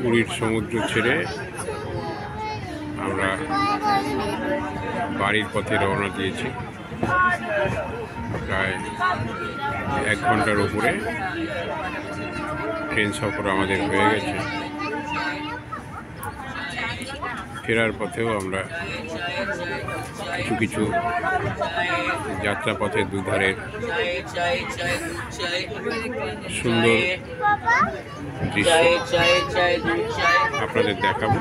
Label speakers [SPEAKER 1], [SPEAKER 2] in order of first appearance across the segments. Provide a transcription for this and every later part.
[SPEAKER 1] পুরীর সমুদ্র ছেড়ে আমরা বাড়ির পথে রওনা দিয়েছি। প্রায় 1 ঘন্টার উপরে ট্রেন সফর আমাদের হয়ে গেছে। ফেরার পথেও আমরা কিছু যাত্রাপথের দুধারের সুন্দর দৃশ্য আপনাদের দেখাবো।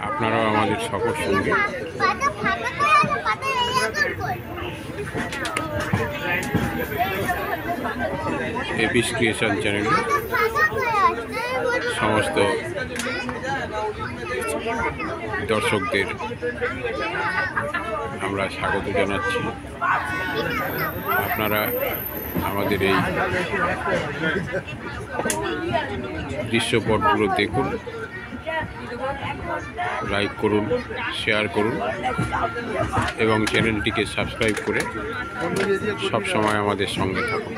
[SPEAKER 1] আপনারাও আমাদের সফর সঙ্গে এপিস ক্রিয়েশন চ্যানেলে সমস্ত দর্শকদের আমরা স্বাগত জানাচ্ছি। আপনারা আমাদের এই দৃশ্যপটগুলো দেখুন, লাইক করুন, শেয়ার করুন এবং চ্যানেলটিকে সাবস্ক্রাইব করে সব সময় আমাদের সঙ্গে থাকুন।